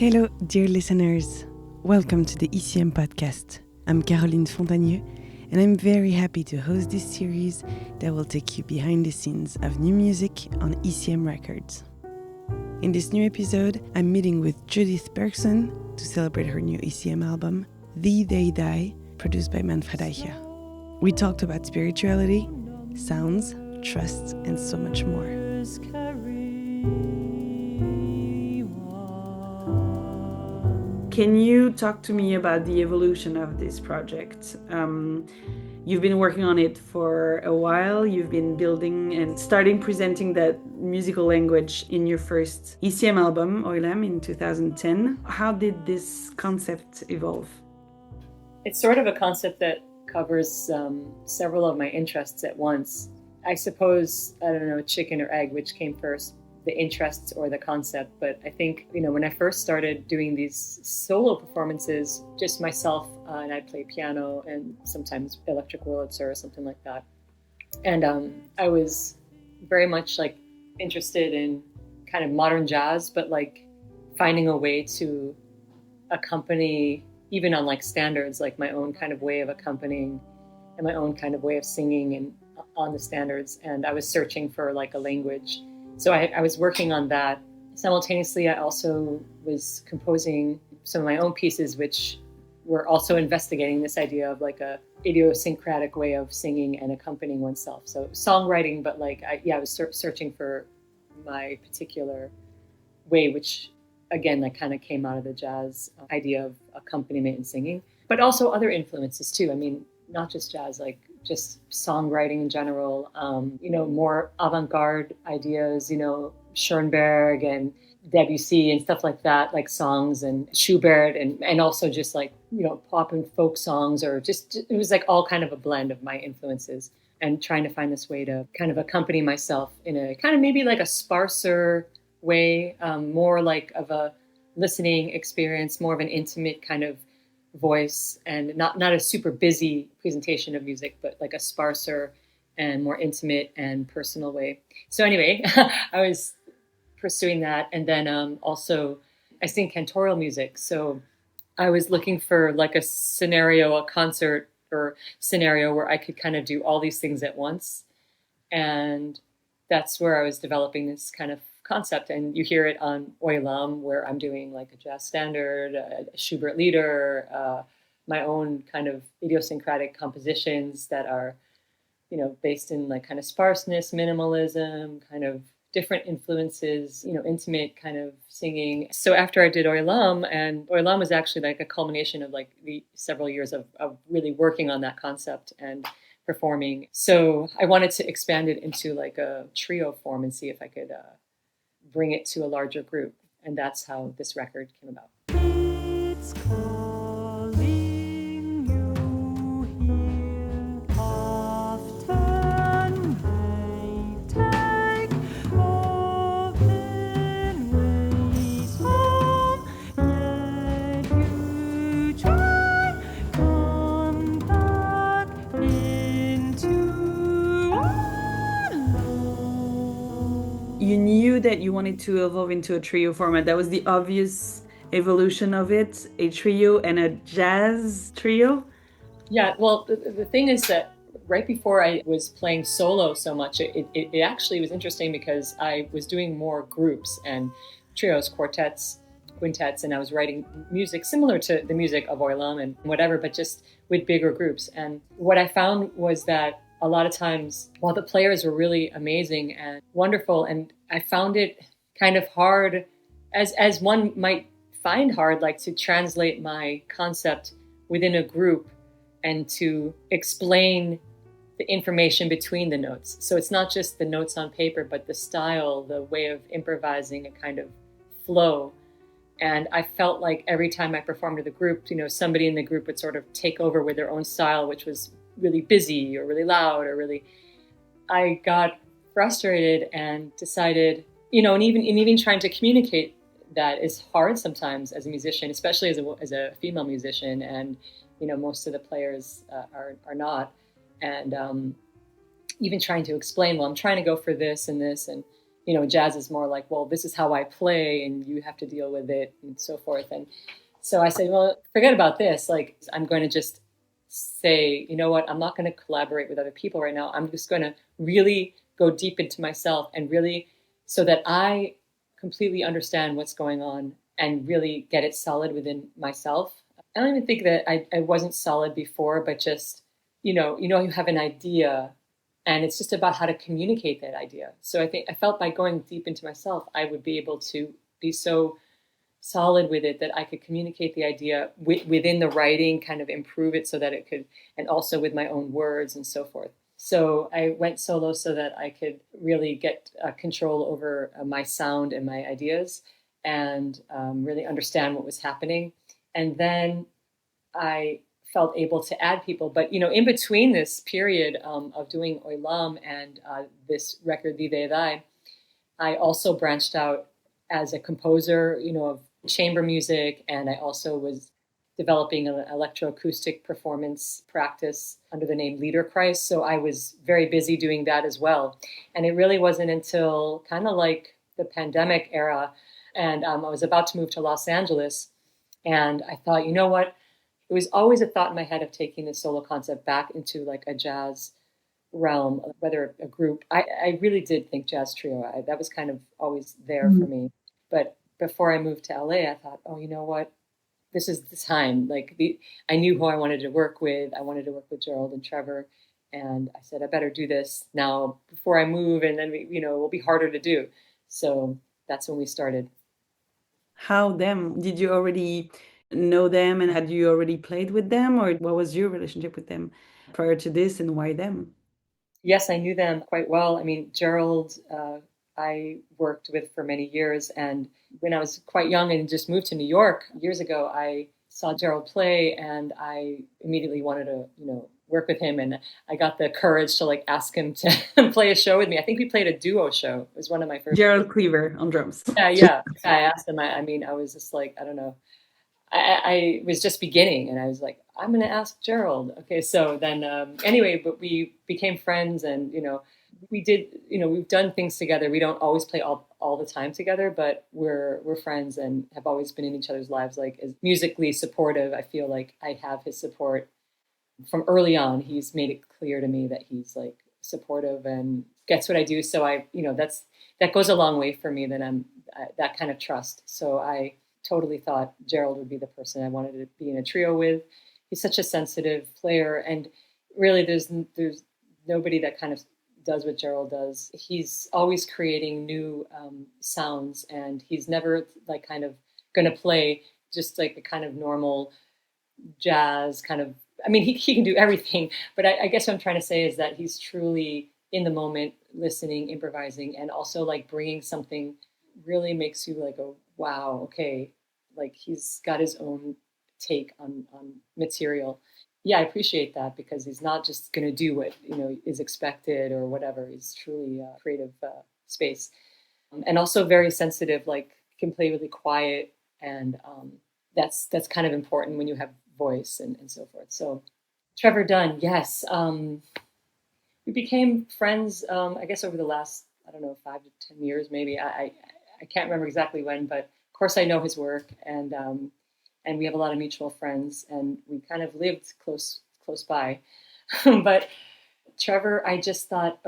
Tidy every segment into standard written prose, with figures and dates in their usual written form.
Hello, dear listeners. Welcome to the ECM podcast. I'm Caroline Fontanieu, and I'm very happy to host this series that will take you behind the scenes of new music on ECM records. In this new episode, I'm meeting with Judith Berkson to celebrate her new ECM album, The They Die, produced by Manfred Eicher. We talked about spirituality, sounds, trust, and so much more. Can you talk to me about the evolution of this project? You've been working on it for a while. You've been building and starting presenting that musical language in your first ECM album, Oilam, in 2010. How did this concept evolve? It's sort of a concept that covers several of my interests at once. I suppose, I don't know, chicken or egg, which came first, the interests or the concept. But I think, when I first started doing these solo performances, just myself, and I'd play piano and sometimes electric Wurlitzer or something like that. And I was very much interested in kind of modern jazz, but finding a way to accompany even on standards, my own kind of way of accompanying and my own kind of way of singing and on the standards. And I was searching for a language. So I was working on that. Simultaneously, I also was composing some of my own pieces, which were also investigating this idea of a idiosyncratic way of singing and accompanying oneself. So songwriting, but I was searching for my particular way, which again, kind of came out of the jazz idea of accompaniment and singing, but also other influences too. I mean, not just jazz, just songwriting in general, more avant-garde ideas, Schoenberg and Debussy and stuff like that, songs and Schubert and also just pop and folk songs, or just, it was all kind of a blend of my influences and trying to find this way to kind of accompany myself in a kind of maybe a sparser way, more of a listening experience, more of an intimate kind of voice, and not a super busy presentation of music, but a sparser and more intimate and personal way. So anyway, I was pursuing that. And then also I sing cantorial music. So I was looking for a scenario, a concert or scenario where I could kind of do all these things at once. And that's where I was developing this kind of concept. And you hear it on Oilam, where I'm doing a jazz standard, a Schubert lieder, my own kind of idiosyncratic compositions that are, based in kind of sparseness, minimalism, kind of different influences, intimate kind of singing. So after I did Oilam, and Oilam was actually a culmination of the several years of really working on that concept and performing. So I wanted to expand it into a trio form and see if I could bring it to a larger group. And that's how this record came about. It's calling you here. Often they take open ways home, yet you try come back into our love. You knew that you wanted to evolve into a trio format. That was the obvious evolution of it, a trio and a jazz trio? Yeah, well, the thing is that right before I was playing solo so much, it actually was interesting because I was doing more groups and trios, quartets, quintets, and I was writing music similar to the music of Oilam and whatever, but just with bigger groups. And what I found was that a lot of times, while the players were really amazing and wonderful, and I found it kind of hard, as one might find hard, to translate my concept within a group and to explain the information between the notes. So it's not just the notes on paper, but the style, the way of improvising, a kind of flow. And I felt every time I performed with a group, somebody in the group would sort of take over with their own style, which was really busy or really loud or really, I got frustrated and decided, and even trying to communicate that is hard sometimes as a musician, especially as a female musician. And, most of the players are not. And even trying to explain, well, I'm trying to go for this and this. And jazz is more like, well, this is how I play and you have to deal with it and so forth. And so I said, well, forget about this. Like, I'm going to just say, you know what, I'm not going to collaborate with other people right now. I'm just going to really go deep into myself and really so that I completely understand what's going on and really get it solid within myself. I don't even think that I wasn't solid before, but just, you have an idea and it's just about how to communicate that idea. So I felt by going deep into myself, I would be able to be so solid with it that I could communicate the idea within the writing, kind of improve it so that it could, and also with my own words and so forth. So I went solo so that I could really get control over my sound and my ideas and really understand what was happening. And then I felt able to add people. But, in between this period of doing Oilam and this record, Vive, I also branched out as a composer, of chamber music. And I also was developing an electroacoustic performance practice under the name Liederkreis. So I was very busy doing that as well. And it really wasn't until kind of like the pandemic era. And I was about to move to Los Angeles. And I thought, you know what? It was always a thought in my head of taking the solo concept back into like a jazz realm, whether a group. I really did think jazz trio. That was kind of always there for me. But before I moved to LA, I thought, oh, you know what? This is the time. Like I knew who I wanted to work with. I wanted to work with Gerald and Trevor. And I said, I better do this now before I move. And then, it will be harder to do. So that's when we started. How them? Did you already know them and had you already played with them, or what was your relationship with them prior to this and why them? Yes, I knew them quite well. I mean, Gerald, I worked with for many years. And when I was quite young and just moved to New York years ago, I saw Gerald play and I immediately wanted to, work with him. And I got the courage to like ask him to play a show with me. I think we played a duo show. It was one of my first. Gerald Cleaver on drums. Yeah. I asked him. I mean, I was just like, I don't know. I was just beginning and I was like, I'm going to ask Gerald. Okay. So then, anyway, but we became friends and, we did, we've done things together. We don't always play all the time together, but we're friends and have always been in each other's lives, like as musically supportive. I feel like I have his support from early on. He's made it clear to me that he's like supportive and gets what I do. So that goes a long way for me, that that kind of trust. So I totally thought Gerald would be the person I wanted to be in a trio with. He's such a sensitive player, and really there's nobody that kind of does what Gerald does. He's always creating new sounds, and he's never like kind of going to play just like the kind of normal jazz kind of. I mean, he can do everything, but I guess what I'm trying to say is that he's truly in the moment, listening, improvising, and also like bringing something really makes you like go, wow, okay, like he's got his own take on material. Yeah, I appreciate that because he's not just going to do what is expected or whatever. He's truly a creative space, and also very sensitive. Like can play really quiet, and that's kind of important when you have voice and so forth. So Trevor Dunn, yes, we became friends. I guess over the last 5 to 10 years, maybe. I can't remember exactly when, but of course I know his work, and we have a lot of mutual friends, and we kind of lived close by. But Trevor, I just thought,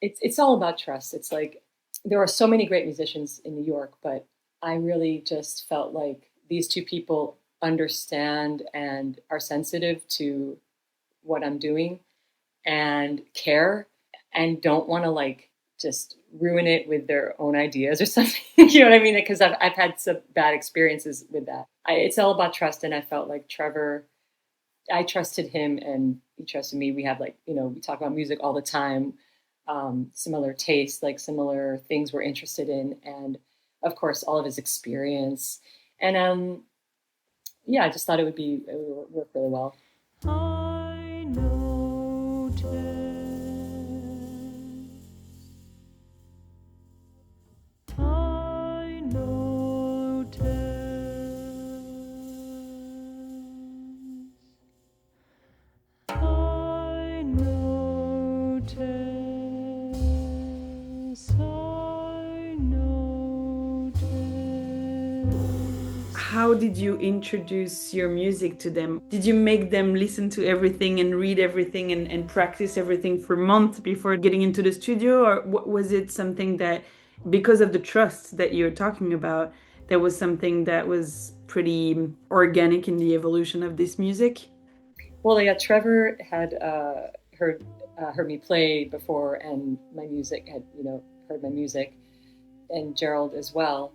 it's all about trust. It's like there are so many great musicians in New York, but I really just felt like these two people understand and are sensitive to what I'm doing and care and don't want to like just ruin it with their own ideas or something. You know what I mean? Because I've had some bad experiences with that. It's all about trust. And I felt like Trevor, I trusted him and he trusted me. We have like, we talk about music all the time, similar tastes, like similar things we're interested in. And of course, all of his experience. And yeah, I just thought it would work really well. I noticed I noticed how did you introduce your music to them? Did you make them listen to everything and read everything and practice everything for months before getting into the studio? Or was it something that, because of the trust that you're talking about, that was something that was pretty organic in the evolution of this music? Well, yeah, Trevor had heard me play before, and my music had heard my music, and Gerald as well.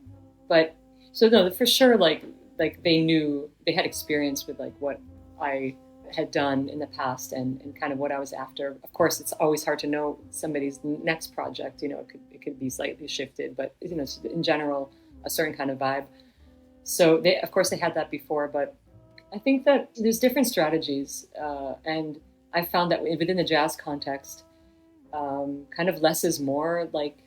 But so no, for sure, like they knew, they had experience with like what I had done in the past and kind of what I was after. Of course, it's always hard to know somebody's next project. It could be slightly shifted, but in general, a certain kind of vibe. So they, of course, they had that before, but I think that there's different strategies, and I found that within the jazz context, kind of less is more. Like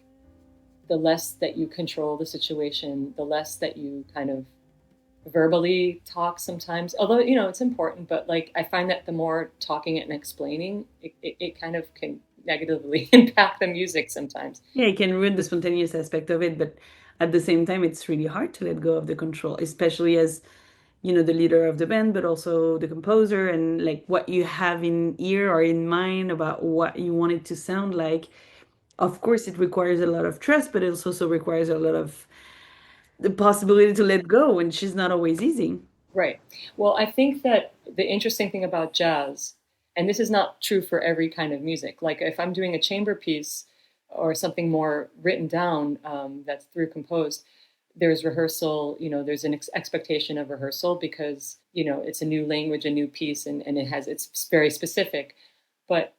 the less that you control the situation, the less that you kind of verbally talk sometimes. Although it's important, but like I find that the more talking it and explaining, it kind of can negatively impact the music sometimes. Yeah, it can ruin the spontaneous aspect of it, but at the same time, it's really hard to let go of the control, especially as the leader of the band, but also the composer, and like what you have in ear or in mind about what you want it to sound like. Of course, it requires a lot of trust, but it also requires a lot of the possibility to let go, which is not always easy. Right. Well, I think that the interesting thing about jazz, and this is not true for every kind of music, like if I'm doing a chamber piece or something more written down, that's through composed, there's rehearsal, there's an expectation of rehearsal because, it's a new language, a new piece, and it's very specific. But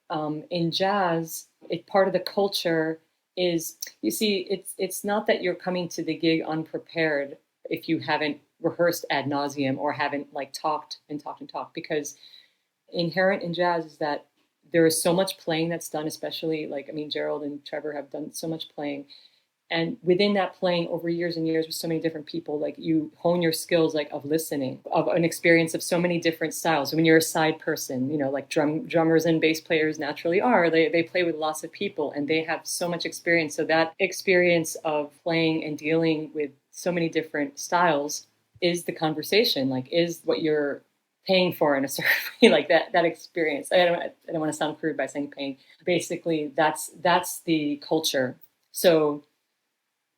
in jazz, part of the culture is, you see, it's not that you're coming to the gig unprepared if you haven't rehearsed ad nauseum or haven't like talked and talked and talked, because inherent in jazz is that there is so much playing that's done, especially Gerald and Trevor have done so much playing. And within that playing over years and years with so many different people, like you hone your skills like of listening, of an experience of so many different styles. When you're a side person, like drummers and bass players naturally are, they play with lots of people and they have so much experience. So that experience of playing and dealing with so many different styles is the conversation, like is what you're paying for in a certain way, like that experience. I don't want to sound crude by saying paying. Basically, that's the culture. So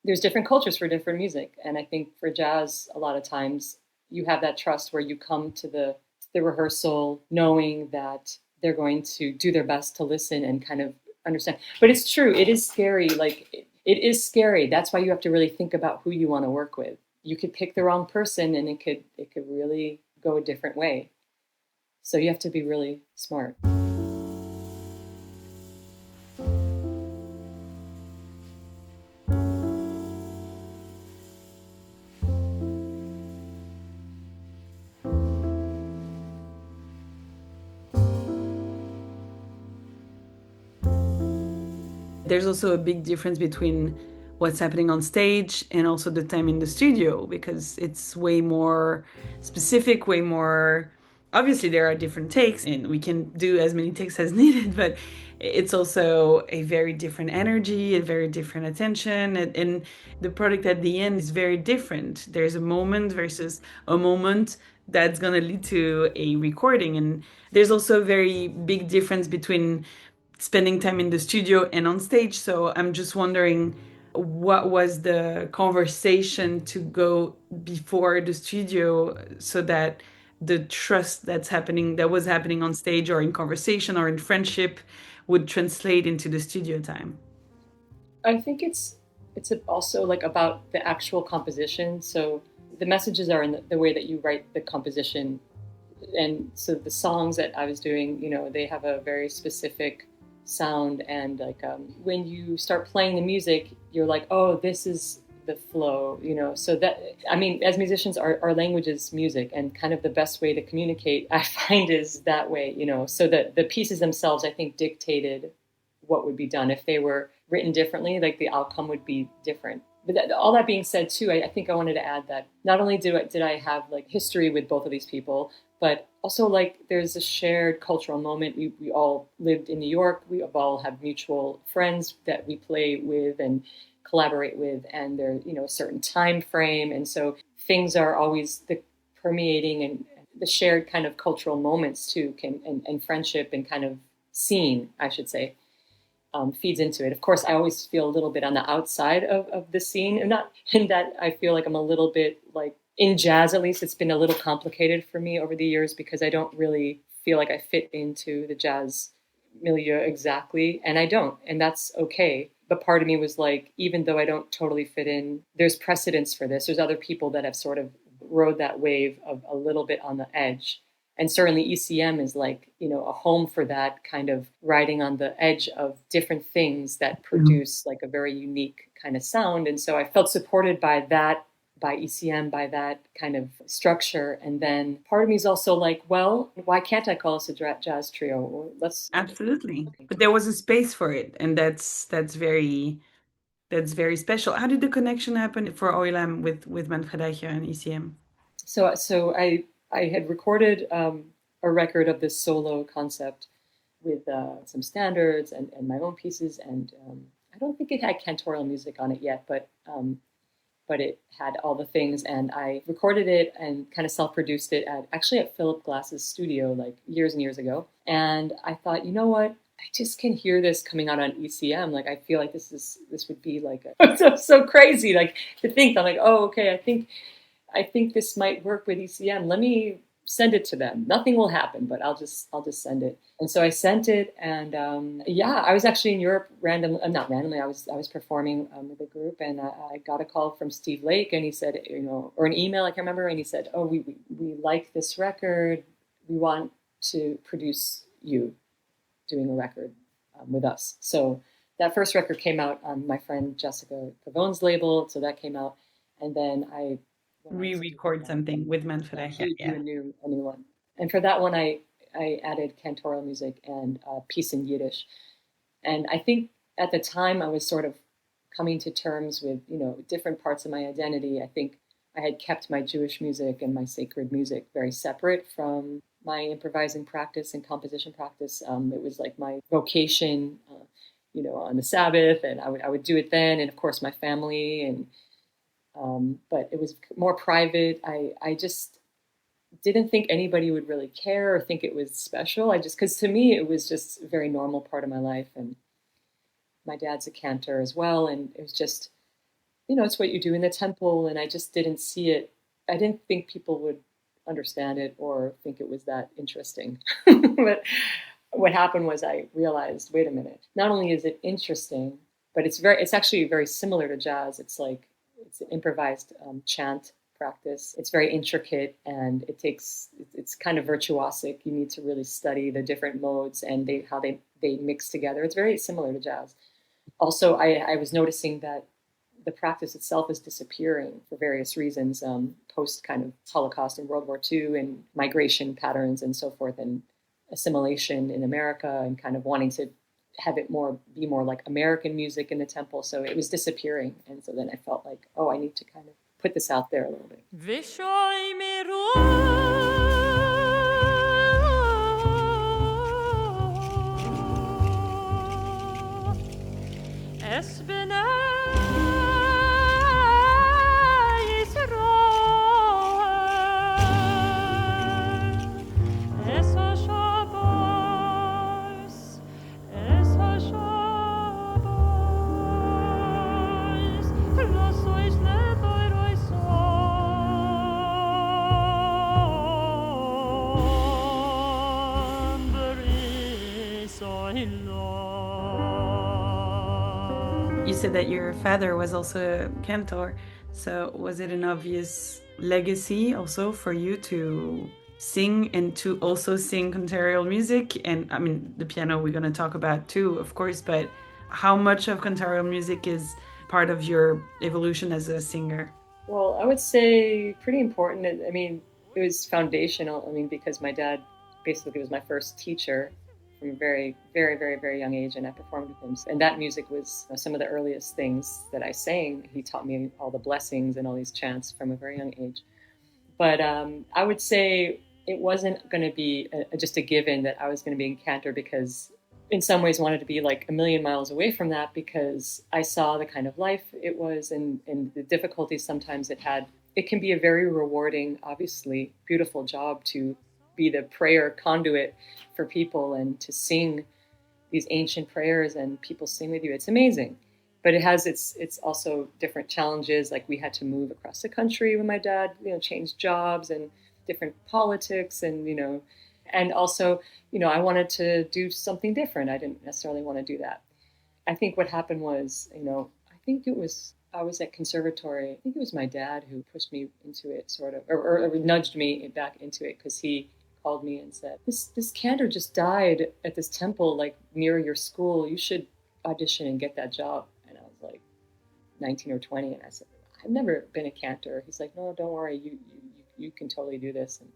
there's different cultures for different music. And I think for jazz, a lot of times you have that trust where you come to the rehearsal knowing that they're going to do their best to listen and kind of understand. But it's true, it is scary. Like it is scary. That's why you have to really think about who you want to work with. You could pick the wrong person and it could really go a different way. So you have to be really smart. There's also a big difference between what's happening on stage and also the time in the studio, because it's way more specific, way more. Obviously, there are different takes and we can do as many takes as needed, but it's also a very different energy, a very different attention. And the product at the end is very different. There's a moment versus a moment that's going to lead to a recording. And there's also a very big difference between spending time in the studio and on stage. So I'm just wondering, what was the conversation to go before the studio so that the trust that was happening on stage or in conversation or in friendship would translate into the studio time? I think it's also like about the actual composition. So the messages are in the way that you write the composition. And so the songs that I was doing, they have a very specific sound, and like when you start playing the music, you're like, oh, this is the flow, so that, as musicians, our language is music, and kind of the best way to communicate, I find, is that way, so that the pieces themselves, I think, dictated what would be done. If they were written differently, like the outcome would be different. But all that being said too, I think I wanted to add that not only did I have like history with both of these people, but also like there's a shared cultural moment. We all lived in New York. We all have mutual friends that we play with and collaborate with, and there's a certain time frame. And so things are always the permeating and the shared kind of cultural moments too and friendship and kind of scene, I should say, feeds into it. Of course, I always feel a little bit on the outside of the scene, and not in that I feel like I'm a little bit like in jazz, at least it's been a little complicated for me over the years because I don't really feel like I fit into the jazz milieu exactly, and I don't, and that's okay. But part of me was like, even though I don't totally fit in, there's precedence for this. There's other people that have sort of rode that wave of a little bit on the edge. And certainly ECM is like, a home for that kind of riding on the edge of different things that produce like a very unique kind of sound. And so I felt supported by that, by ECM, by that kind of structure. And then part of me is also like, well, why can't I call us a jazz trio? Or Absolutely. But there was a space for it, and that's very special. How did the connection happen for Oilam with Manfred Eicher and ECM? So I had recorded a record of this solo concept with some standards and my own pieces, and I don't think it had cantorial music on it yet, but it had all the things, and I recorded it and kind of self-produced it at Philip Glass's studio like years and years ago. And I thought, you know what? I just can hear this coming out on ECM. Like, I feel like this would be like so crazy. Like to think, I'm like, oh, okay, I think this might work with ECM. Let me send it to them. Nothing will happen, but I'll just send it. And so I sent it, and I was actually in Europe not randomly. I was performing with a group, and I got a call from Steve Lake, and he said, or an email, I can't remember, and he said, oh, we like this record. We want to produce you doing a record with us. So that first record came out on my friend Jessica Pavone's label. So that came out, and then I re-record something with Manfred Eicher. Do a new one. And for that one, I added cantorial music and a piece in Yiddish. And I think at the time I was sort of coming to terms with, different parts of my identity. I think I had kept my Jewish music and my sacred music very separate from my improvising practice and composition practice. It was like my vocation, on the Sabbath, and I would do it then. And of course my family, and but it was more private. I just didn't think anybody would really care or think it was special. Because to me, it was just a very normal part of my life. And my dad's a cantor as well. And it was just, it's what you do in the temple. And I just didn't see it. I didn't think people would understand it or think it was that interesting. But what happened was I realized, wait a minute, not only is it interesting, but it's actually very similar to jazz. It's an improvised chant practice. It's very intricate, and it's kind of virtuosic. You need to really study the different modes and how they mix together. It's very similar to jazz. Also, I was noticing that the practice itself is disappearing for various reasons, post kind of Holocaust and World War II and migration patterns and so forth, and assimilation in America, and kind of wanting to have it be more like American music in the temple. So it was disappearing. And so then I felt like, oh, I need to kind of put this out there a little bit. You said that your father was also a cantor, so was it an obvious legacy also for you to sing and to also sing cantorial music? And I mean, the piano we're going to talk about too, of course, but how much of cantorial music is part of your evolution as a singer? Well, I would say pretty important. I mean, it was foundational. I mean, because my dad basically was my first teacher from a very, very, very, very young age, and I performed with him. And that music was some of the earliest things that I sang. He taught me all the blessings and all these chants from a very young age. But I would say it wasn't going to be just a given that I was going to be a cantor, because in some ways wanted to be like a million miles away from that, because I saw the kind of life it was and the difficulties sometimes it had it can be a very rewarding, obviously beautiful job to be the prayer conduit for people and to sing these ancient prayers and people sing with you. It's amazing. But it has it's also different challenges. Like we had to move across the country when my dad, changed jobs and different politics and also, I wanted to do something different. I didn't necessarily want to do that. I think what happened was, I was at conservatory. I think it was my dad who pushed me into it, sort of, or nudged me back into it, because he called me and said, this cantor just died at this temple, like near your school. You should audition and get that job. And I was like 19 or 20, and I said, I've never been a cantor. He's like, no, don't worry, you can totally do this. And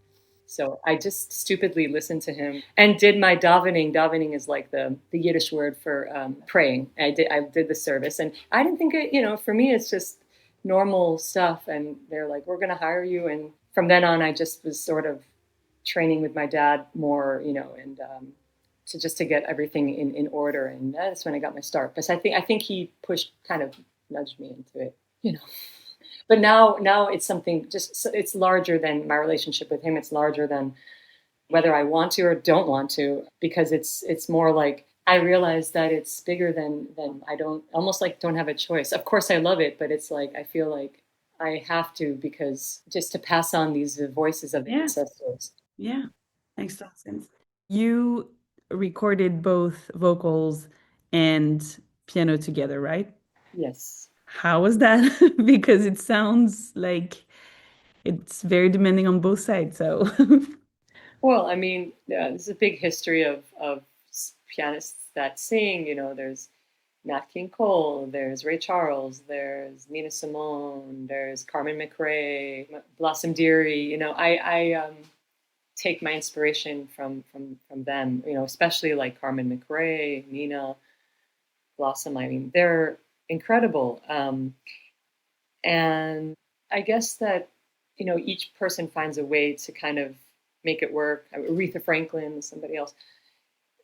so I just stupidly listened to him and did my davening. Davening is like the Yiddish word for praying. I did the service, and I didn't think it. For me, it's just normal stuff. And they're like, "We're going to hire you." And from then on, I just was sort of training with my dad more, and to get everything in order. And that's when I got my start. But I think he nudged me into it. But now it's something it's larger than my relationship with him. It's larger than whether I want to or don't want to, because it's more like I realize that it's bigger than I don't have a choice. Of course I love it, but it's like I feel like I have to, because just to pass on these voices of the ancestors. Yeah, makes total sense. You recorded both vocals and piano together, right? Yes. How was that? Because it sounds like it's very demanding on both sides. So, Well, I mean, there's a big history of pianists that sing. There's Nat King Cole, there's Ray Charles, there's Nina Simone, there's Carmen McRae, Blossom Dearie. I take my inspiration from them. Especially like Carmen McRae, Nina, Blossom. I mean, they're incredible. And I guess that each person finds a way to kind of make it work. Aretha Franklin, somebody else,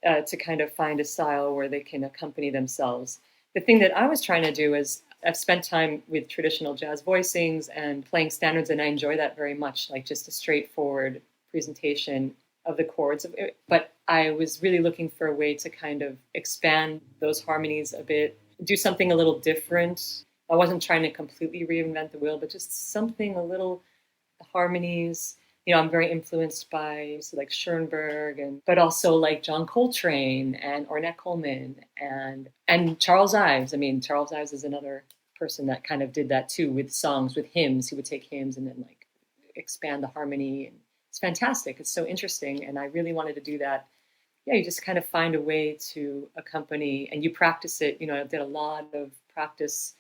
to kind of find a style where they can accompany themselves. The thing that I was trying to do is I've spent time with traditional jazz voicings and playing standards, and I enjoy that very much, like just a straightforward presentation of the chords. But I was really looking for a way to kind of expand those harmonies a bit, do something a little different. I wasn't trying to completely reinvent the wheel, but just something a little harmonies. I'm very influenced by like Schoenberg, but also like John Coltrane and Ornette Coleman and Charles Ives. I mean, Charles Ives is another person that kind of did that too with songs, with hymns. He would take hymns and then like expand the harmony. And it's fantastic. It's so interesting. And I really wanted to do that. Yeah, you just kind of find a way to accompany, and you practice it. I did a lot of practice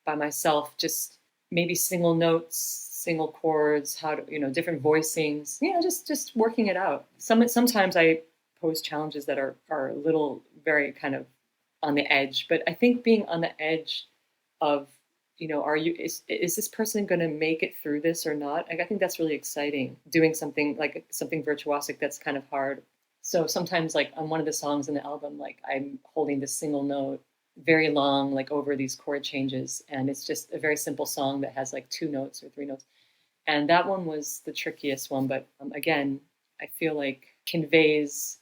by myself, just maybe single notes, single chords, how to, different voicings, just working it out. Sometimes I pose challenges that are a little very kind of on the edge, but I think being on the edge of, is this person going to make it through this or not? I think that's really exciting, doing something virtuosic that's kind of hard. So sometimes like on one of the songs in the album, like I'm holding this single note very long, like over these chord changes. And it's just a very simple song that has like 2 notes or 3 notes. And that one was the trickiest one. But again, I feel like conveys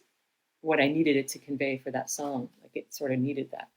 what I needed it to convey for that song. Like it sort of needed that.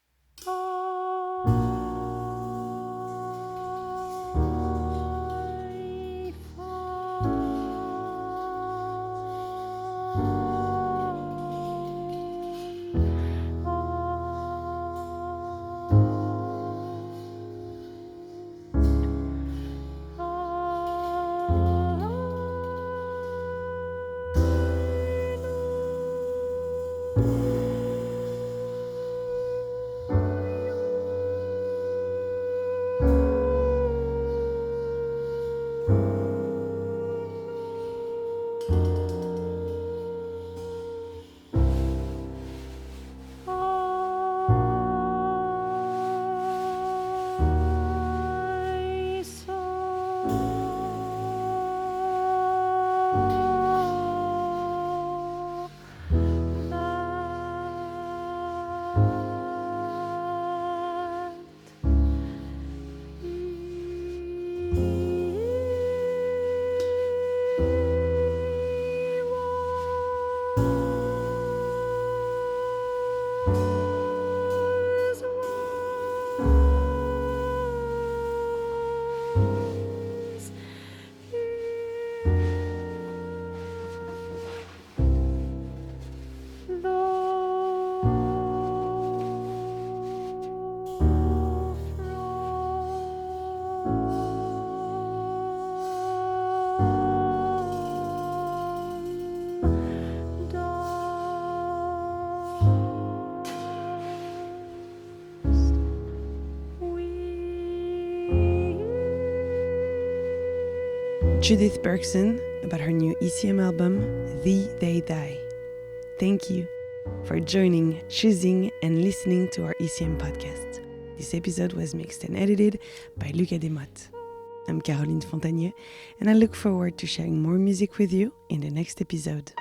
Judith Berkson about her new ECM album, Thee They Die. Thank you for joining, choosing, and listening to our ECM podcast. This episode was mixed and edited by Lucas Desmottes. I'm Caroline Fontanier, and I look forward to sharing more music with you in the next episode.